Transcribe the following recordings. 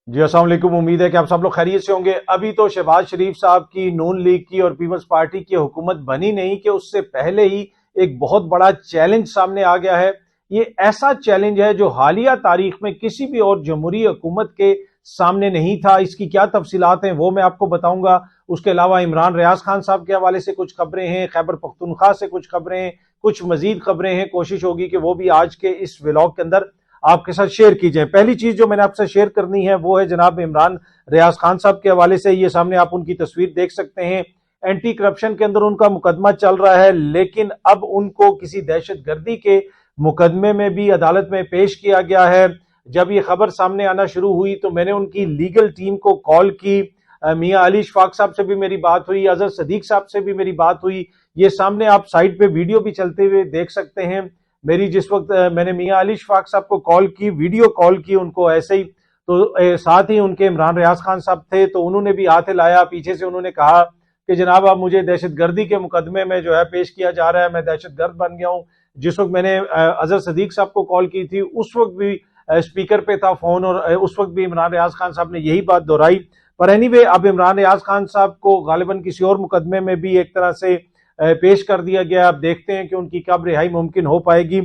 जी अस्सलाम वालेकुम। उम्मीद है कि आप सब लोग खैरियत से होंगे। अभी तो शहबाज शरीफ साहब की नून लीग की और पीपल्स पार्टी की हुकूमत बनी नहीं कि उससे पहले ही एक बहुत बड़ा चैलेंज सामने आ गया है। ये ऐसा चैलेंज है जो हालिया तारीख में किसी भी और जमहूरी हुकूमत के सामने नहीं था। इसकी क्या तफसीलात हैं वो मैं आपको बताऊंगा। उसके अलावा इमरान रियाज खान साहब के हवाले से कुछ खबरें हैं, खैबर पख्तूनख्वा से कुछ खबरें हैं, कुछ मजीद खबरें हैं। कोशिश होगी कि वो भी आज के इस व्लॉग के अंदर आपके साथ शेयर की जाए। पहली चीज जो मैंने आपसे शेयर करनी है वो है जनाब इमरान रियाज खान साहब के हवाले से। ये सामने आप उनकी तस्वीर देख सकते हैं। एंटी करप्शन के अंदर उनका मुकदमा चल रहा है, लेकिन अब उनको किसी दहशतगर्दी के मुकदमे में भी अदालत में पेश किया गया है। जब ये खबर सामने आना शुरू हुई तो मैंने उनकी लीगल टीम को कॉल की। मियां अली इशफाक साहब से भी मेरी बात हुई, अजहर सदीक साहब से भी मेरी बात हुई। ये सामने आप साइड पे वीडियो भी चलते हुए देख सकते हैं। मेरी जिस वक्त मैंने मियां अली इशफाक साहब को कॉल की, वीडियो कॉल की उनको ऐसे ही, तो साथ ही उनके इमरान रियाज खान साहब थे, तो उन्होंने भी हाथ हिलाया। पीछे से उन्होंने कहा कि जनाब अब मुझे दहशतगर्दी के मुकदमे में जो है पेश किया जा रहा है, मैं दहशतगर्द बन गया हूं। जिस वक्त मैंने अजहर सदीक साहब को कॉल की थी उस वक्त भी स्पीकर पे था फोन, और उस वक्त भी इमरान रियाज खान साहब ने यही बात दोहराई। पर एनीवे अब इमरान रियाज खान साहब को गालिबन किसी और मुकदमे में भी एक तरह से पेश कर दिया गया। अब देखते हैं कि उनकी कब रिहाई मुमकिन हो पाएगी।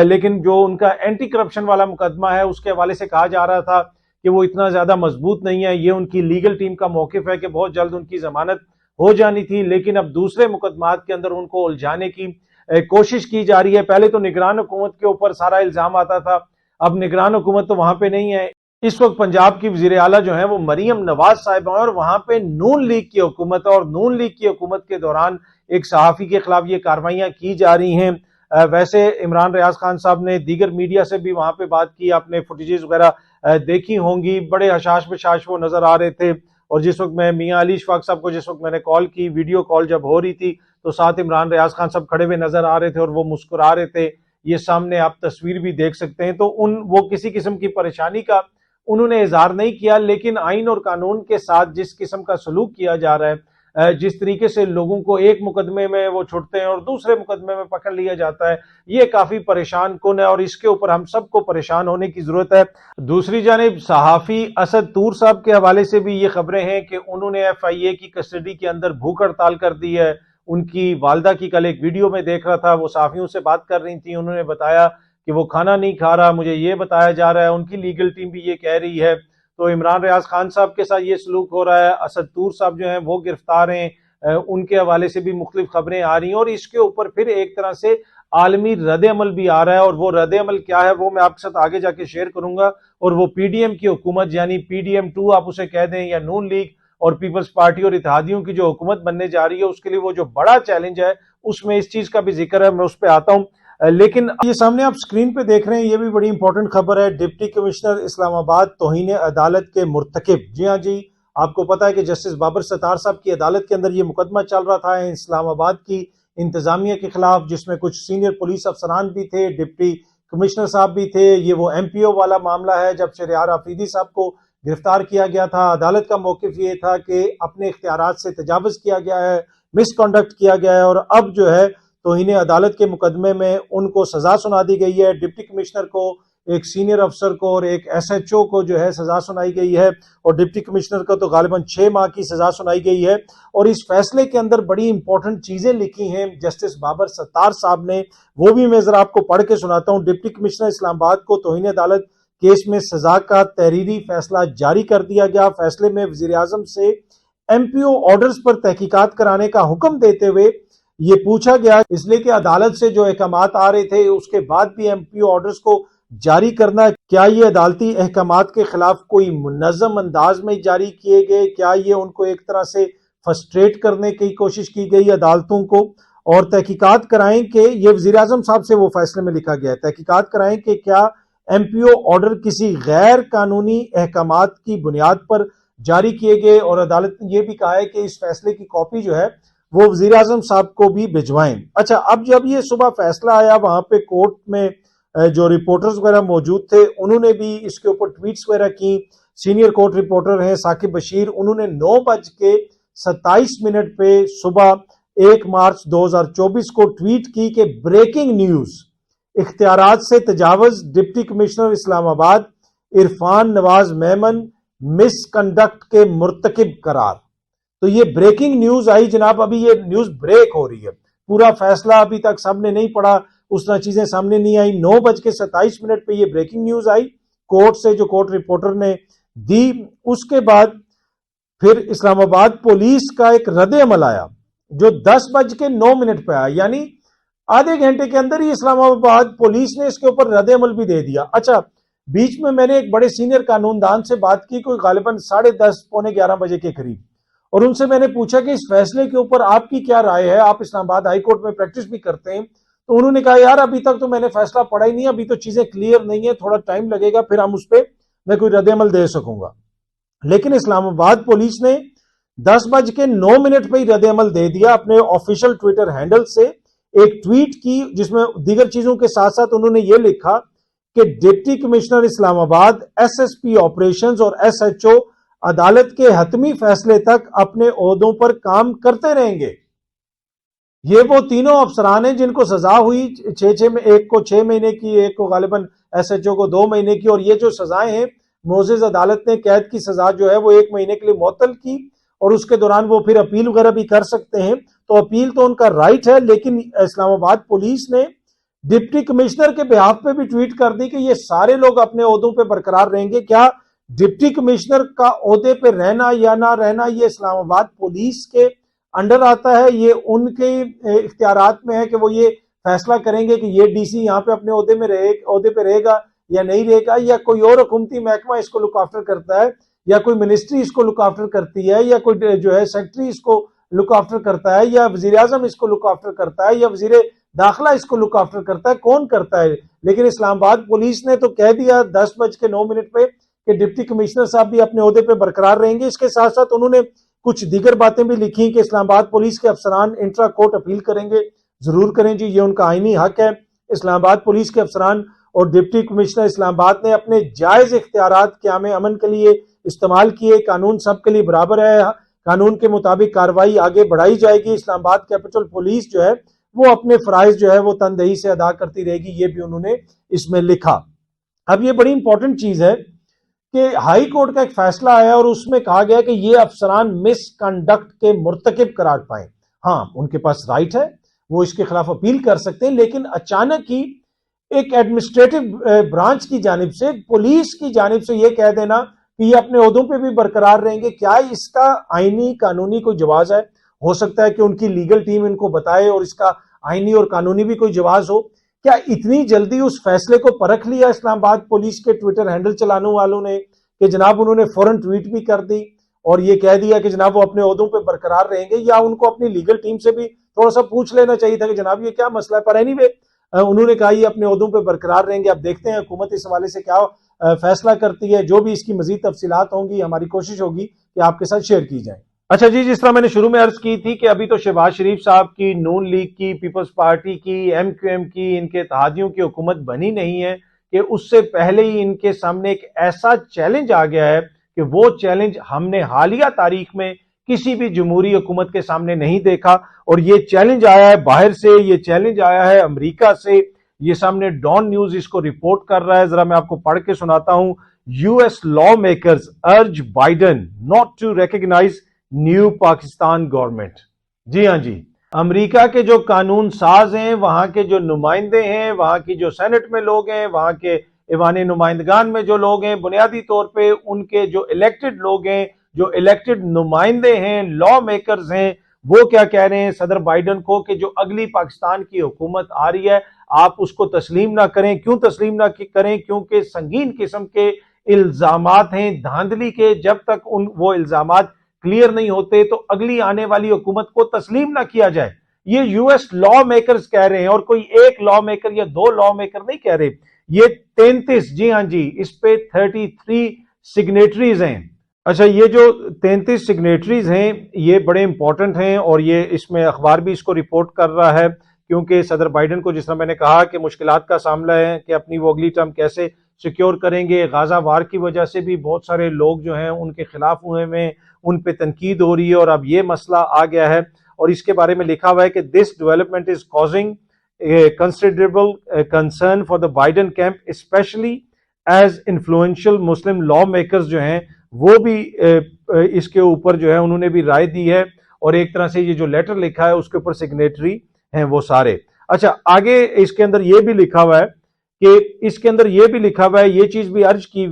लेकिन जो उनका एंटी करप्शन वाला मुकदमा है उसके हवाले से कहा जा रहा था कि वो इतना ज्यादा मजबूत नहीं है। ये उनकी लीगल टीम का मौकिफ है कि बहुत जल्द उनकी जमानत हो जानी थी, लेकिन अब दूसरे मुकदमात के अंदर उनको उलझाने की कोशिश की जा रही है। पहले तो निगरान हुकूमत के ऊपर सारा इल्जाम आता था, अब निगरान हुकूमत तो वहां पे नहीं है। इस वक्त पंजाब की वजीर आला जो है वो मरियम नवाज साहिबा है और वहां पे नून लीग की हुकूमत है, और नून लीग की हुकूमत के दौरान एक सहाफी के खिलाफ ये कार्रवाइयां की जा रही हैं। वैसे इमरान रियाज खान साहब ने दीगर मीडिया से भी वहां पे बात की, आपने फुटेजेस वगैरह देखी होंगी। बड़े हशाश बशाश वो नजर आ रहे थे। और जिस वक्त मैं मियां अली इशफाक साहब को जिस वक्त मैंने कॉल की, वीडियो कॉल जब हो रही थी, तो साथ इमरान रियाज खान साहब खड़े हुए नजर आ रहे थे और वो मुस्कुरा रहे थे। ये सामने आप तस्वीर भी देख सकते हैं। तो वो किसी किस्म की परेशानी का उन्होंने इजहार नहीं किया, लेकिन आइन और कानून के साथ जिस किस्म का सलूक किया जा रहा है, जिस तरीके से लोगों को एक मुकदमे में वो छुड़ते हैं और दूसरे मुकदमे में पकड़ लिया जाता है, ये काफी परेशान कुन है और इसके ऊपर हम सबको परेशान होने की जरूरत है। दूसरी जानिब सहाफी असद तूर साहब के हवाले से भी ये खबरें हैं कि उन्होंने FIA की कस्टडी के अंदर भूख हड़ताल कर दी है। उनकी वालदा की कल एक वीडियो में देख रहा था, वो सहाफियों से बात कर रही थी, उन्होंने बताया कि वो खाना नहीं खा रहा, मुझे ये बताया जा रहा है। उनकी लीगल टीम भी ये कह रही है। तो इमरान रियाज खान साहब के साथ ये सलूक हो रहा है। असद तूर साहब जो हैं वो गिरफ्तार हैं, उनके हवाले से भी मुख्तलिफ खबरें आ रही हैं, और इसके ऊपर फिर एक तरह से आलमी रद्द अमल भी आ रहा है। और वो रद्द अमल क्या है वो मैं आपके साथ आगे जाके शेयर करूंगा। और वो PDM की हुकूमत, यानी PDM2 आप उसे कह दें, या नून लीग और पीपल्स पार्टी और इत्तेहादियों की जो हुकूमत बनने जा रही है, उसके लिए वो जो बड़ा चैलेंज है उसमें इस चीज का भी जिक्र है, मैं उस पर आता हूं। लेकिन ये सामने आप स्क्रीन पे देख रहे हैं, ये भी बड़ी इंपॉर्टेंट खबर है। डिप्टी कमिश्नर इस्लामाबाद तौहीन अदालत के मुर्तकिब, जी हाँ जी, आपको पता है कि जस्टिस बाबर सत्तार साहब की अदालत के अंदर ये मुकदमा चल रहा था इस्लामाबाद की इंतजामिया के खिलाफ, जिसमें कुछ सीनियर पुलिस अफसरान भी थे, डिप्टी कमिश्नर साहब भी थे। ये वो MPO वाला मामला है जब शहरियार आफरीदी साहब को गिरफ्तार किया गया था। अदालत का मौकिफ ये था कि अपने इख्तियारात से तजावुज किया गया है, मिसकंडक्ट किया गया है, और अब जो है तौहीन अदालत के मुकदमे में उनको सजा सुना दी गई है। डिप्टी कमिश्नर को, एक सीनियर अफसर को और एक SHO को जो है सजा सुनाई गई है, और डिप्टी कमिश्नर को तो गालिबन 6 माह की सजा सुनाई गई है। और इस फैसले के अंदर बड़ी इंपॉर्टेंट चीजें लिखी हैं जस्टिस बाबर सत्तार साहब ने, वो भी मैं जरा आपको पढ़ के सुनाता हूँ। डिप्टी कमिश्नर इस्लामाबाद को तौहीन अदालत केस में सजा का तहरीरी फैसला जारी कर दिया गया। फैसले में वजीर आजम से MPO ऑर्डर्स पर तहकीकात कराने का हुक्म देते हुए ये पूछा गया, इसलिए कि अदालत से जो अहकामात आ रहे थे उसके बाद भी MPO ऑर्डर्स को जारी करना, क्या ये अदालती अहकामात के खिलाफ कोई मुनज़्ज़म अंदाज में जारी किए गए, क्या ये उनको एक तरह से फ्रस्ट्रेट करने की कोशिश की गई अदालतों को। और तहकीकात कराएं कि ये वजीर आजम साहब से वो फैसले में लिखा गया है, तहकीकात कराएं कि क्या MPO ऑर्डर किसी गैर कानूनी अहकामात की बुनियाद पर जारी किए गए। और अदालत ने यह भी कहा है कि इस फैसले की कॉपी जो है वो वजीर आजम साहब को भी भिजवाएं। अच्छा, अब जब ये सुबह फैसला आया, वहां पे कोर्ट में जो रिपोर्टर्स वगैरह मौजूद थे उन्होंने भी इसके ऊपर ट्वीट्स वगैरह की। सीनियर कोर्ट रिपोर्टर हैं साकिब बशीर, उन्होंने 9:27 पे सुबह 1 मार्च 2024 को ट्वीट की कि ब्रेकिंग न्यूज, इख्तियारात से तजावुज, deputy commissioner Islamabad Irfan Nawaz Memon misconduct के मुर्तकिब करार। तो ये ब्रेकिंग न्यूज आई जनाब, अभी ये न्यूज ब्रेक हो रही है। पूरा फैसला अभी तक सबने नहीं पढ़ा, उस तरह चीजें सामने नहीं आई। 9:27 पे ये ब्रेकिंग न्यूज आई कोर्ट से, जो कोर्ट रिपोर्टर ने दी। उसके बाद फिर इस्लामाबाद पुलिस का एक रद्द अमल आया जो 10:09 पे आया, यानी आधे घंटे के अंदर ही इस्लामाबाद पुलिस ने इसके ऊपर रद्द अमल भी दे दिया। अच्छा, बीच में मैंने एक बड़े सीनियर कानूनदान से बात की, कोई गालिबन 10:30 पौने 11 बजे के करीब, और उनसे मैंने पूछा कि इस फैसले के ऊपर आपकी क्या राय है, आप इस्लामाबाद हाई कोर्ट में प्रैक्टिस भी करते हैं। तो उन्होंने कहा, यार अभी तक तो मैंने फैसला पढ़ा ही नहीं, अभी तो चीजें क्लियर नहीं है, थोड़ा टाइम लगेगा, फिर हम उस पर मैं कोई रद्द अमल दे सकूंगा। लेकिन इस्लामाबाद पुलिस ने 10:09 पे ही रद्द अमल दे दिया। अपने ऑफिशियल ट्विटर हैंडल से एक ट्वीट की जिसमें दीगर चीजों के साथ साथ उन्होंने ये लिखा कि deputy commissioner Islamabad, SSP operations और एसएचओ अदालत के हतमी फैसले तक अपने ओहदों पर काम करते रहेंगे। ये वो तीनों अफसरान हैं जिनको सजा हुई, एक को 6 महीने की, एक को गालिबन एसएचओ को 2 महीने की, और ये जो सजाएं हैं मोजेज अदालत ने कैद की सजा जो है वो 1 महीने के लिए मुअत्तल की, और उसके दौरान वो फिर अपील वगैरह भी कर सकते हैं। तो अपील तो उनका राइट है, लेकिन इस्लामाबाद पुलिस ने डिप्टी कमिश्नर के बिहाफ पे भी ट्वीट कर दी कि ये सारे लोग अपने ओहदों पे बरकरार रहेंगे। क्या डिप्टी कमिश्नर का ओहदे पे रहना या ना रहना ये इस्लामाबाद पुलिस के अंडर आता है, ये उनके इख्तियारात में है कि वो ये फैसला करेंगे कि ये डीसी यहाँ पे अपने ओहदे पे रहेगा या नहीं रहेगा, या कोई और हुकूमती महकमा इसको लुक आफ्टर करता है, या कोई मिनिस्ट्री इसको लुक आफ्टर करती है, या कोई जो है सेक्रेटरी इसको लुक आफ्टर करता है, या वजीर आजम इसको लुक आफ्टर करता है, या वजीर दाखिला इसको लुक आफ्टर करता है, कौन करता है। लेकिन इस्लामाबाद पुलिस ने तो कह दिया 10:09 पे कि डिप्टी कमिश्नर साहब भी अपने ओहदे पे बरकरार रहेंगे। इसके साथ साथ उन्होंने कुछ दीगर बातें भी लिखी कि इस्लामाबाद पुलिस के अफसरान इंट्रा कोर्ट अपील करेंगे। जरूर करें जी, ये उनका आईनी हक है। इस्लामाबाद पुलिस के अफसरान और डिप्टी कमिश्नर इस्लामाबाद ने अपने जायज इख्तियारात क़याम अमन के लिए इस्तेमाल किए। कानून सबके लिए बराबर है, कानून के मुताबिक कार्रवाई आगे बढ़ाई जाएगी। इस्लामाबाद कैपिटल पुलिस जो है वो अपने फराइज जो है वो तनदेही से अदा करती रहेगी, ये भी उन्होंने इसमें लिखा। अब ये बड़ी इंपॉर्टेंट चीज है कि हाई कोर्ट का एक फैसला आया और उसमें कहा गया कि ये अफसरान मिसकंडक्ट के मुर्तकिब करार पाए। हाँ, उनके पास राइट है, वो इसके खिलाफ अपील कर सकते हैं, लेकिन अचानक ही एक एडमिनिस्ट्रेटिव ब्रांच की जानिब से, पुलिस की जानिब से ये कह देना कि ये अपने ओहदों पे भी बरकरार रहेंगे, क्या इसका आईनी कानूनी कोई जवाज है? हो सकता है कि उनकी लीगल टीम इनको बताए और इसका आईनी और कानूनी भी कोई जवाज हो। क्या इतनी जल्दी उस फैसले को परख लिया इस्लामाबाद पुलिस के ट्विटर हैंडल चलाने वालों ने कि जनाब उन्होंने फौरन ट्वीट भी कर दी और ये कह दिया कि जनाब वो अपने ओहदों पे बरकरार रहेंगे? या उनको अपनी लीगल टीम से भी थोड़ा सा पूछ लेना चाहिए था कि जनाब ये क्या मसला है? पर एनीवे उन्होंने कहा ये अपने ओहदों पे बरकरार रहेंगे। अब देखते हैं हुकूमत इस हवाले से क्या फैसला करती है। जो भी इसकी मजीद तफसीलात होंगी हमारी कोशिश होगी कि आपके साथ शेयर की जाए। अच्छा जी, जिस तरह मैंने शुरू में अर्ज की थी कि अभी तो शहबाज शरीफ साहब की, नून लीग की, पीपल्स पार्टी की, एमक्यूएम की, इनके इत्तेहादियों की हुकूमत बनी नहीं है कि उससे पहले ही इनके सामने एक ऐसा चैलेंज आ गया है कि वो चैलेंज हमने हालिया तारीख में किसी भी जमहूरी हुकूमत के सामने नहीं देखा। और ये चैलेंज आया है बाहर से, ये चैलेंज आया है अमेरिका से। ये सामने डॉन न्यूज इसको रिपोर्ट कर रहा है, जरा मैं आपको पढ़ के सुनाता हूं। US law makers urge Biden not to recognise new Pakistan government. जी हां जी, अमेरिका के जो कानून साज हैं, वहां के जो नुमाइंदे हैं, वहां की जो सेनेट में लोग हैं, वहां के ईवान नुमाइंदगान में जो लोग हैं, बुनियादी तौर पे उनके जो इलेक्टेड लोग हैं, जो इलेक्टेड नुमाइंदे हैं, लॉ मेकर्स हैं, वो क्या कह रहे हैं सदर बाइडन को कि जो अगली पाकिस्तान की हुकूमत आ रही है आप उसको तस्लीम ना करें। क्यों तस्लीम ना करें? क्योंकि संगीन किस्म के इल्जामात हैं धांधली के। जब तक वो इल्जामात क्लियर नहीं होते तो अगली आने वाली हुकूमत को तस्लीम ना किया जाए। ये यूएस लॉ मेकर्स कह रहे हैं, और कोई एक लॉ मेकर या 2 लॉ मेकर नहीं कह रहे। ये 33, जी हां जी, इस पे 33 सिग्नेटरीज हैं। अच्छा, ये जो 33 सिग्नेटरीज हैं ये बड़े इंपॉर्टेंट हैं, और ये इसमें अखबार भी इसको रिपोर्ट कर रहा है, क्योंकि सदर बाइडन को जिस तरह मैंने कहा कि मुश्किलात का सामना है कि अपनी वो अगली टर्म कैसे सिक्योर करेंगे। गाजा वार की वजह से भी बहुत सारे लोग जो हैं उनके खिलाफ हुए में, उन पे तनकीद हो रही है, और अब ये मसला आ गया है। और इसके बारे में लिखा हुआ है कि this development is causing considerable concern for the Biden camp, especially as influential Muslim law makers जो हैं वो भी इसके ऊपर जो है उन्होंने भी राय दी है, और एक तरह से ये जो लेटर लिखा है उसके ऊपर सिग्नेटरी हैं वो सारे। अच्छा, आगे इसके अंदर ये भी लिखा हुआ है ये चीज भी अर्ज की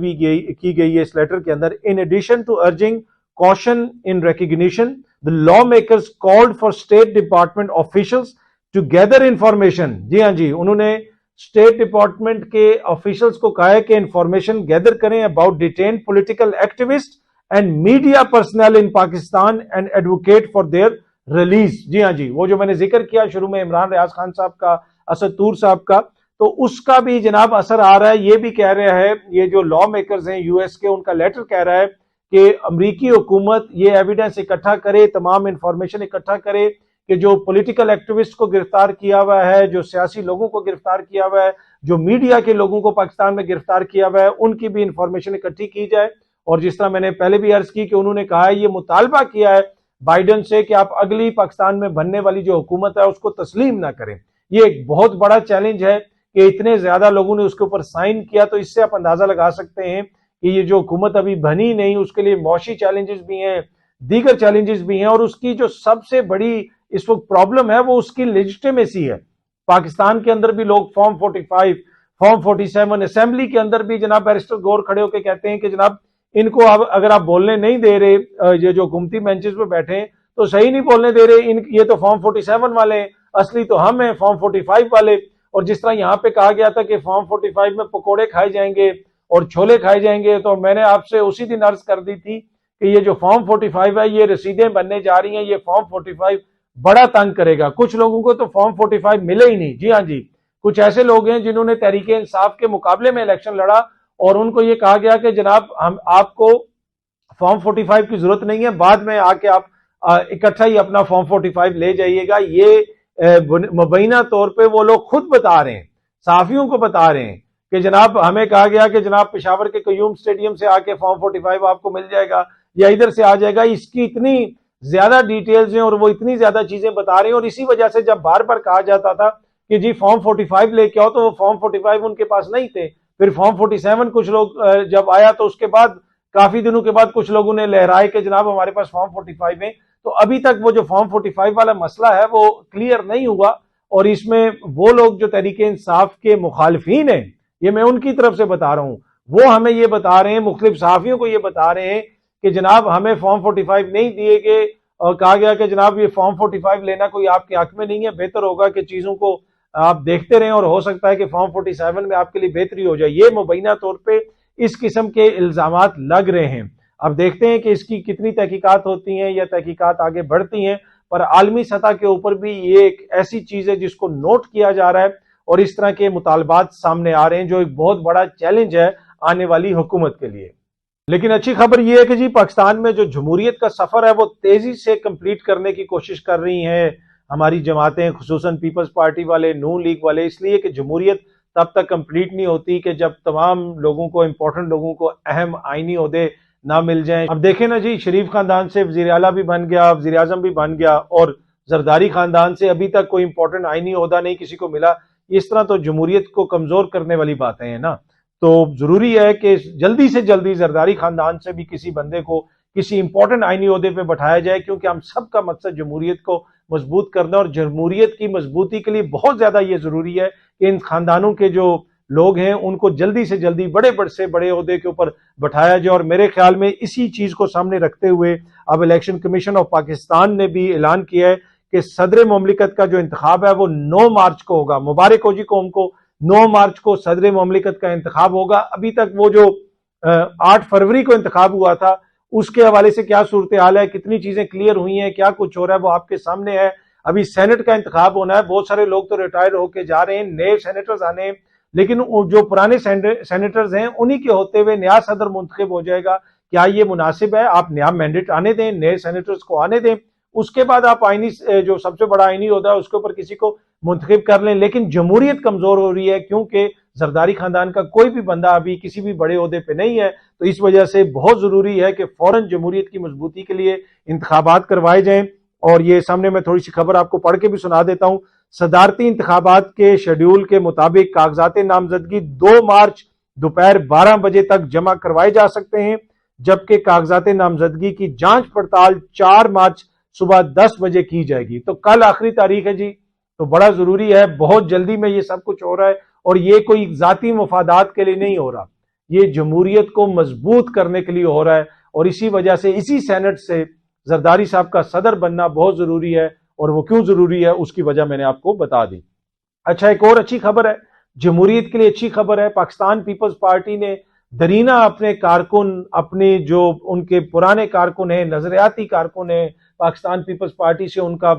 गई है इस लेटर के अंदर, in addition to urging caution in recognition the law makers called for state department officials to gather information. जी हाँ जी, उन्होंने स्टेट डिपार्टमेंट के ऑफिशियल्स को कहा है कि इंफॉर्मेशन गैदर करें about detain political activist and media personal in Pakistan and advocate for their release. जी हाँ जी, वो जो मैंने जिक्र किया शुरू में इमरान रियाज खान साहब का, असद तूर साहब का, तो उसका भी जनाब असर आ रहा है। ये भी कह रहा है, ये जो लॉ मेकर्स हैं यूएस के, उनका लेटर कह रहा है कि अमेरिकी हुकूमत ये एविडेंस इकट्ठा करे, तमाम इंफॉर्मेशन इकट्ठा करे कि जो पॉलिटिकल एक्टिविस्ट को गिरफ्तार किया हुआ है, जो सियासी लोगों को गिरफ्तार किया हुआ है, जो मीडिया के लोगों को पाकिस्तान में गिरफ्तार किया हुआ है, उनकी भी इंफॉर्मेशन इकट्ठी की जाए। और जिस तरह मैंने पहले भी अर्ज की कि उन्होंने कहा है, ये मुतालबा किया है बाइडन से कि आप अगली पाकिस्तान में बनने वाली जो हुकूमत है उसको तस्लीम ना करें। ये एक बहुत बड़ा चैलेंज है कि इतने ज्यादा लोगों ने उसके ऊपर साइन किया, तो इससे आप अंदाजा लगा सकते हैं कि ये जो हुकूमत अभी बनी नहीं, उसके लिए मौशी चैलेंजेस भी हैं, दीगर चैलेंजेस भी हैं, और उसकी जो सबसे बड़ी इस वक्त प्रॉब्लम है वो उसकी लेजिटिमेसी है। पाकिस्तान के अंदर भी लोग फॉर्म 45, फॉर्म 47, असेंबली के अंदर भी जनाब बैरिस्टर गौर खड़े होकर कहते हैं कि जनाब इनको अब अगर आप बोलने नहीं दे रहे, ये जो हुकूमती बेंचेस पे बैठे हैं तो सही नहीं बोलने दे रहे, ये तो फॉर्म 47 वाले हैं, असली तो हम हैं फॉर्म 45 वाले। और जिस तरह यहाँ पे कहा गया था कि फॉर्म 45 में पकोड़े खाए जाएंगे और छोले खाए जाएंगे, तो मैंने आपसे उसी दिन अर्ज कर दी थी कि ये जो फॉर्म 45 है ये रसीदें बनने जा रही हैं, ये फॉर्म 45 बड़ा तंग करेगा। कुछ लोगों को तो फॉर्म 45 मिले ही नहीं। जी हाँ जी, कुछ ऐसे लोग हैं जिन्होंने तहरीक इंसाफ के मुकाबले में इलेक्शन लड़ा और उनको ये कहा गया कि जनाब हम आपको फॉर्म 45 की जरूरत नहीं है, बाद में आके आप इकट्ठा ही अपना फॉर्म 45 ले जाइएगा। ये मुबैना तौर पे वो लोग खुद बता रहे हैं, सहाफियों को बता रहे हैं कि जनाब हमें कहा गया कि जनाब पेशावर के कयूम स्टेडियम से आके फॉर्म 45 आपको मिल जाएगा या इधर से आ जाएगा। इसकी इतनी ज्यादा डिटेल्स हैं और वो इतनी ज्यादा चीजें बता रहे हैं, और इसी वजह से जब बार बार कहा जाता था कि जी फॉर्म 45 लेके आओ, तो वो फॉर्म 45 उनके पास नहीं थे। फिर फॉर्म 47 कुछ लोग जब आया तो उसके बाद काफी दिनों के बाद कुछ लोगों ने लहराए कि जनाब हमारे पास फॉर्म 45 है। तो अभी तक वो जो फॉर्म 45 वाला मसला है वो क्लियर नहीं हुआ, और इसमें वो लोग जो तहरीक इंसाफ के मुखालिफिन हैं, ये मैं उनकी तरफ से बता रहा हूं, वो हमें ये बता रहे हैं, मुख्तलिफ सहाफियों को ये बता रहे हैं कि जनाब हमें फॉर्म 45 नहीं दिए गए, और कहा गया कि जनाब ये फॉर्म 45 लेना कोई आपके हक में नहीं है, बेहतर होगा कि चीजों को आप देखते रहें और हो सकता है कि फॉर्म 47 में आपके लिए बेहतरी हो जाए। ये मुबैना तौर पे इस किस्म के इल्जामात लग रहे हैं। अब देखते हैं कि इसकी कितनी तहकीकात होती हैं या तहकीकात आगे बढ़ती हैं, पर आलमी सतह के ऊपर भी ये एक ऐसी चीज है जिसको नोट किया जा रहा है और इस तरह के मुतालबात सामने आ रहे हैं जो एक बहुत बड़ा चैलेंज है आने वाली हुकूमत के लिए। लेकिन अच्छी खबर यह है कि जी पाकिस्तान में जो जमहूरियत का सफर है वो तेजी से कंप्लीट करने की कोशिश कर रही हैं हमारी जमातें, खुसूसन पीपल्स पार्टी वाले, नून लीग वाले, इसलिए कि जमहूरियत तब तक कंप्लीट नहीं होती कि जब तमाम लोगों को, इंपॉर्टेंट लोगों को अहम आईनी ओहदे ना मिल जाएं। अब देखें ना जी, शरीफ खानदान से वजीर आला भी बन गया, वजीर आजम भी बन गया, और जरदारी खानदान से अभी तक कोई इंपॉर्टेंट आईनी ओहदा नहीं किसी को मिला। इस तरह तो जमहूरियत को कमजोर करने वाली बातें हैं ना। तो जरूरी है कि जल्दी से जल्दी जरदारी खानदान से भी किसी बंदे को किसी इंपॉर्टेंट आईनी ओहदे पे बैठाया जाए, क्योंकि हम सबका मकसद जमहूरियत को मजबूत करना, और जमहूरियत की मजबूती के लिए बहुत ज्यादा ये जरूरी है कि इन खानदानों के जो लोग हैं उनको जल्दी से जल्दी बड़े से बड़े ओहदे के ऊपर बैठाया जाए। और मेरे ख्याल में इसी चीज को सामने रखते हुए अब इलेक्शन कमीशन ऑफ पाकिस्तान ने भी ऐलान किया है कि सदर मुमलिकत का जो इंतखाब है वो 9 मार्च को होगा। मुबारक हो जी कौम को, 9 मार्च को सदर मुमलिकत का इंतखाब होगा। अभी तक वो जो 8 फरवरी को इंतखाब हुआ था उसके हवाले से क्या सूरत हाल है, कितनी चीजें क्लियर हुई हैं, क्या कुछ हो रहा है, वो आपके सामने है। अभी सेनेट का इंतखाब होना है, बहुत सारे लोग तो रिटायर होके जा रहे हैं, नए सेनेटर्स आने हैं, लेकिन जो पुराने सेनेटर्स हैं उन्हीं के होते हुए नया सदर मुंतखब हो जाएगा। क्या ये मुनासिब है? आप नया मैंडेट आने दें, नए सेनेटर्स को आने दें, उसके बाद आप आईनी जो सबसे बड़ा आईनी होता है उसके ऊपर किसी को मुंतखब कर लें। लेकिन जमहूरियत कमजोर हो रही है क्योंकि जरदारी खानदान का कोई भी बंदा अभी किसी भी बड़े ओहदे पे नहीं है। तो इस वजह से बहुत जरूरी है कि फौरन जमहूरियत की मजबूती के लिए इंतखाबात करवाए जाएं। और ये सामने मैं थोड़ी सी खबर आपको पढ़ के भी सुना देता हूं। सदारती इंतखाबात के शेड्यूल के मुताबिक कागजात नामजदगी 2 मार्च दोपहर 12 बजे तक जमा करवाए जा सकते हैं। जबकि कागजात नामजदगी की जांच पड़ताल 4 मार्च सुबह 10 बजे की जाएगी। तो कल आखिरी तारीख है जी, तो बड़ा जरूरी है, बहुत जल्दी में ये सब कुछ हो रहा है और ये कोई जाती मफादात के लिए नहीं हो रहा, ये जमहूरियत को मजबूत करने के लिए हो रहा है और इसी वजह से इसी सेनेट से जरदारी साहब का सदर बनना बहुत जरूरी है और वो क्यों जरूरी है उसकी वजह मैंने आपको बता दी। अच्छा, एक और अच्छी खबर है, जमहूरियत के लिए अच्छी खबर है, पाकिस्तान पीपल्स पार्टी ने दरीना अपने कारकुन, अपने जो उनके पुराने कारकुन हैं, नजरियाती कारकुन हैं, पाकिस्तान पीपल्स पार्टी से उनका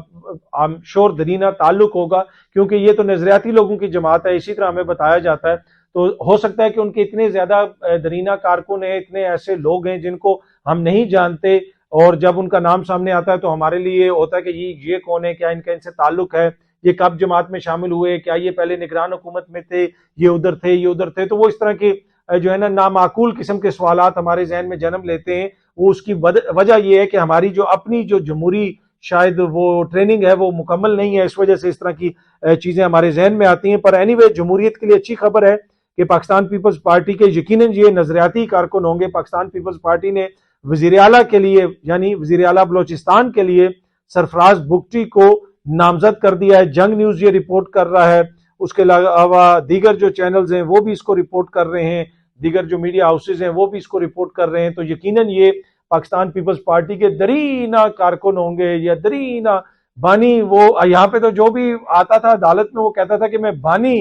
आम श्योर दरीना ताल्लुक होगा क्योंकि ये तो नजरियाती लोगों की जमात है, इसी तरह हमें बताया जाता है। तो हो सकता है कि उनके इतने ज्यादा दरीना कारकुन हैं, इतने ऐसे लोग हैं जिनको हम नहीं जानते और जब उनका नाम सामने आता है तो हमारे लिए होता है कि ये कौन है, क्या इनका इनसे ताल्लुक है, ये कब जमात में शामिल हुए, क्या ये पहले निगरान हुकूमत में थे, ये उधर थे, ये उधर थे। तो वो इस तरह के जो है ना नामाकूल किस्म के सवालात हमारे जहन में जन्म लेते हैं। वो उसकी वजह ये है कि हमारी जो अपनी जो जमहूरी शायद वो ट्रेनिंग है वो मुकम्मल नहीं है, इस वजह से इस तरह की चीजें हमारे जहन में आती हैं। पर एनीवे जमहूरियत के लिए अच्छी खबर है कि पाकिस्तान पीपल्स पार्टी के यकीनन ये नजरियाती कारकुन होंगे। पाकिस्तान पीपल्स पार्टी ने वजीर आला के लिए यानी वजीर आला बलोचिस्तान के लिए सरफराज बुगटी को नामजद कर दिया है। जंग न्यूज ये रिपोर्ट कर रहा है, उसके अलावा दीगर जो चैनल्स हैं वो भी इसको रिपोर्ट कर रहे हैं, दीगर जो मीडिया हाउसेज हैं वो भी इसको रिपोर्ट कर रहे हैं। तो यकीनन ये पाकिस्तान पीपल्स पार्टी के दरीना कारकुन होंगे या दरीना बानी। वो यहाँ पे तो जो भी आता था अदालत में वो कहता था कि मैं बानी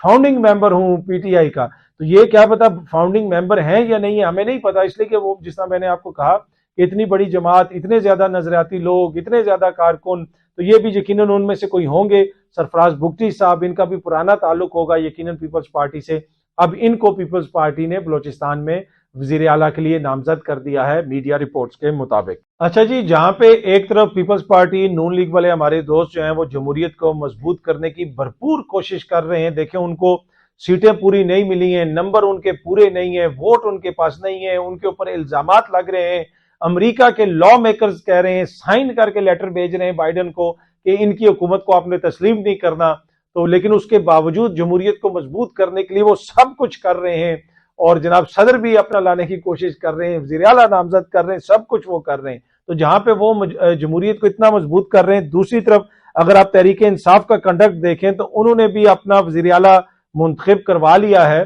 फाउंडिंग मेंबर हूं पीटीआई का। तो ये क्या पता फाउंडिंग मेंबर हैं या नहीं है, हमें नहीं पता, इसलिए कि वो जिस तरह मैंने आपको कहा कि इतनी बड़ी जमात, इतने ज्यादा नजरियाती लोग, इतने ज्यादा कारकुन, तो ये भी यकीनन उनमें से कोई होंगे। सरफराज बुगटी साहब, इनका भी पुराना ताल्लुक होगा यकीनन पीपल्स पार्टी से। अब इनको पीपल्स पार्टी ने बलोचिस्तान में वजीर आला के लिए नामजद कर दिया है मीडिया रिपोर्ट्स के मुताबिक। अच्छा जी, जहां पे एक तरफ पीपल्स पार्टी नून लीग वाले हमारे दोस्त जो हैं वो जमहूरियत को मजबूत करने की भरपूर कोशिश कर रहे हैं, देखें उनको सीटें पूरी नहीं मिली हैं, नंबर उनके पूरे नहीं है, वोट उनके पास नहीं है, उनके ऊपर इल्जामात लग रहे हैं। अमेरिका के लॉ मेकर्स कह रहे हैं, साइन करके लेटर भेज रहे हैं बाइडन को कि इनकी हुकूमत को आपने तस्लीम नहीं करना। तो लेकिन उसके बावजूद जमहूरियत को मजबूत करने के लिए वो सब कुछ कर रहे हैं और जनाब सदर भी अपना लाने की कोशिश कर रहे हैं, वज़ीर आला नामजद कर रहे हैं, सब कुछ वो कर रहे हैं। तो जहां पे वो जमहूरियत को इतना मजबूत कर रहे हैं, दूसरी तरफ अगर आप तहरीक इंसाफ का कंडक्ट देखें तो उन्होंने भी अपना वज़ीर आला मुंतखब करवा लिया है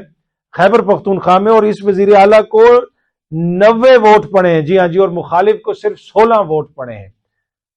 खैबर पख्तूनख्वा में और इस वज़ीर आला को 90 वोट पड़े हैं, जी हाँ जी, और मुखालिफ को सिर्फ 16 वोट पड़े हैं।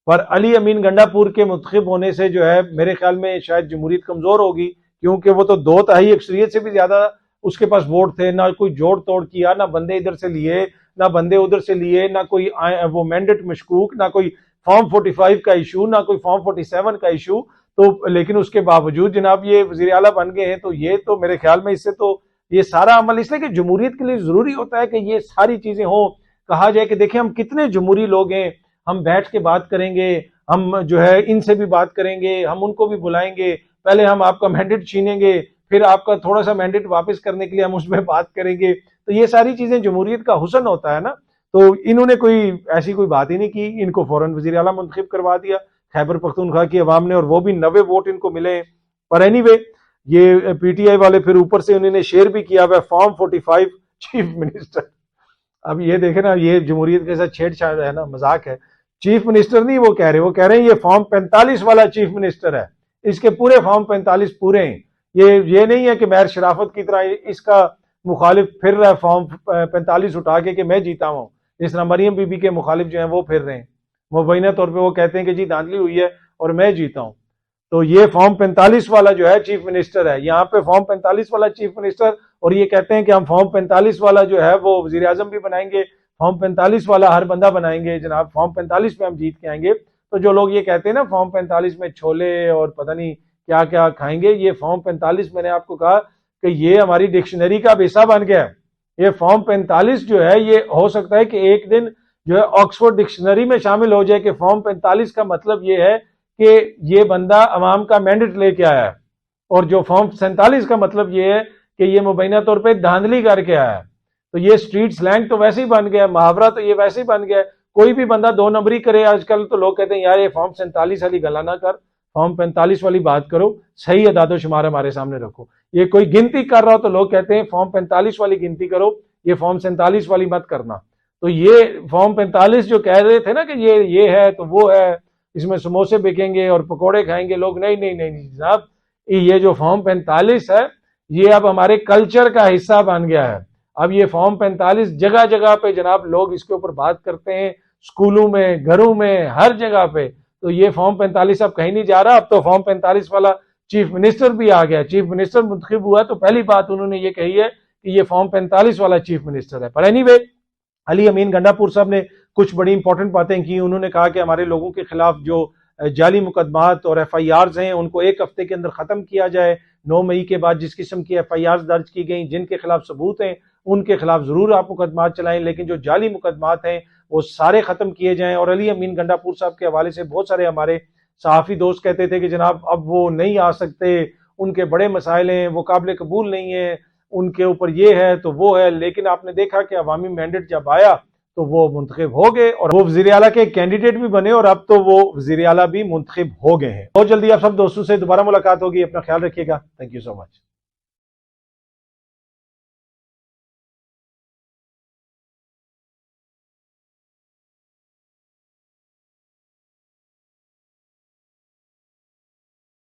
पर अली अमीन गंडापुर के मुंतखब होने से जो है मेरे ख्याल में शायद जमहूरियत कमजोर होगी, क्योंकि वो तो 2/3 अक्सरियत से भी ज्यादा उसके पास वोट थे, ना कोई जोड़ तोड़ किया, ना बंदे इधर से लिए ना बंदे उधर से लिए, ना कोई वो मैंडेट मशकूक, ना कोई फॉर्म 45 का इशू, ना कोई फॉर्म 47 का इशू। तो लेकिन उसके बावजूद जनाब ये वजीर आला बन गए हैं। तो ये तो मेरे ख्याल में इससे तो ये सारा अमल इसलिए कि जमहूरियत के लिए जरूरी होता है कि ये सारी चीजें हो, कहा जाए कि देखिए हम कितने जमहूरी लोग हैं, हम बैठ के बात करेंगे, हम जो है इनसे भी बात करेंगे, हम उनको भी बुलाएंगे, पहले हम आपका मैंडेट छीनेंगे, फिर आपका थोड़ा सा मैंडेट वापस करने के लिए हम उसमें बात करेंगे। तो ये सारी चीजें जमहूरियत का हुस्न होता है ना। तो इन्होंने कोई ऐसी कोई बात ही नहीं की, इनको फौरन वजीर आला मुंतखब करवा दिया खैबर पख्तूनख्वा की अवाम ने, और वो भी 90 वोट इनको मिले। पर एनीवे ये पीटीआई वाले फिर ऊपर से उन्होंने शेयर भी किया हुआ फॉर्म 45 चीफ मिनिस्टर। अब ये देखे ना, ये जमहूरियत के साथ छेड़छाड़ है ना, मजाक है। चीफ मिनिस्टर नहीं वो कह रहे हैं ये फॉर्म 45 वाला चीफ मिनिस्टर है, इसके पूरे फॉर्म 45 पूरे हैं। ये नहीं है कि मैर शराफत की तरह इसका मुखालिफ फिर रहा है फॉर्म 45 उठा के कि मैं जीता हूं, जिस तरह मरियम बीबी के मुखालिफ जो है वो फिर रहे हैं, मुबैना तौर पे वो कहते हैं कि जी धांधली हुई है और मैं जीता हूं। तो ये फॉर्म 45 वाला जो है चीफ मिनिस्टर है, यहाँ पे फॉर्म 45 वाला चीफ मिनिस्टर, और ये कहते हैं कि हम फॉर्म 45 वाला जो है वो वजीर आजम भी बनाएंगे, फॉर्म 45 वाला हर बंदा बनाएंगे जनाब, फॉर्म 45 पे हम जीत के आएंगे। तो जो लोग ये कहते हैं ना फॉर्म 45 में छोले और पता नहीं क्या क्या खाएंगे, ये फॉर्म 45 मैंने आपको कहा कि ये हमारी डिक्शनरी का हिस्सा बन गया है। ये फॉर्म 45 जो है ये हो सकता है कि एक दिन जो है ऑक्सफोर्ड डिक्शनरी में शामिल हो जाए कि फॉर्म 45 का मतलब ये है कि ये बंदा अवाम का मैंडेट लेके आया है, और जो फॉर्म 47 का मतलब ये है कि ये मुबैना तौर पे धांधली करके आया है। तो ये स्ट्रीट स्लैंग तो वैसे ही बन गया, मुहावरा तो ये वैसे ही बन गया। कोई भी बंदा 2 नंबरी करे आजकल तो लोग कहते हैं यार ये फॉर्म 47 वाली गला ना कर, फॉर्म 45 वाली बात करो, सही अदादो शुमार हमारे सामने रखो। ये कोई गिनती कर रहा हो तो लोग कहते हैं फॉर्म 45 वाली गिनती करो, ये फॉर्म 47 वाली मत करना। तो ये फॉर्म 45 जो कह रहे थे ना कि ये है तो वो है, इसमें समोसे बिकेंगे और पकोड़े खाएंगे लोग, नहीं नहीं नहीं नहीं जनाब, ये जो फॉर्म 45 है ये अब हमारे कल्चर का हिस्सा बन गया है। अब ये फॉर्म 45 जगह जगह पे जनाब लोग इसके ऊपर बात करते हैं, स्कूलों में, घरों में, हर जगह पे। तो ये फॉर्म 45 अब कहीं नहीं जा रहा। अब तो फॉर्म 45 वाला चीफ मिनिस्टर भी आ गया, चीफ मिनिस्टर मुंतखब हुआ तो पहली बात उन्होंने ये कही है कि ये फॉर्म 45 वाला चीफ मिनिस्टर है। पर एनीवे, अली अमीन गंडापुर साहब ने कुछ बड़ी इंपॉर्टेंट बातें की। उन्होंने कहा कि हमारे लोगों के खिलाफ जो जाली मुकदमात और FIRs हैं उनको 1 हफ्ते के अंदर खत्म किया जाए। 9 मई के बाद जिस किस्म की FIRs दर्ज की गई, जिनके खिलाफ सबूत हैं उनके खिलाफ जरूर आप मुकदमात चलाएं, लेकिन जो जाली मुकदमात हैं वो सारे खत्म किए जाएं। और अली अमीन गंडापुर साहब के हवाले से बहुत सारे हमारे सहाफ़ी दोस्त कहते थे कि जनाब अब वो नहीं आ सकते, उनके बड़े मसाइल हैं, वो काबिल कबूल नहीं है, उनके ऊपर ये है तो वो है। लेकिन आपने देखा कि अवामी मैंडेट जब आया तो वो मुंतखब हो गए और वो वज़ीर आला के कैंडिडेट भी बने और अब तो वो वज़ीर आला भी मुंतखब हो गए हैं। बहुत जल्दी आप सब दोस्तों से दोबारा मुलाकात होगी। अपना ख्याल रखिएगा। Thank you so much.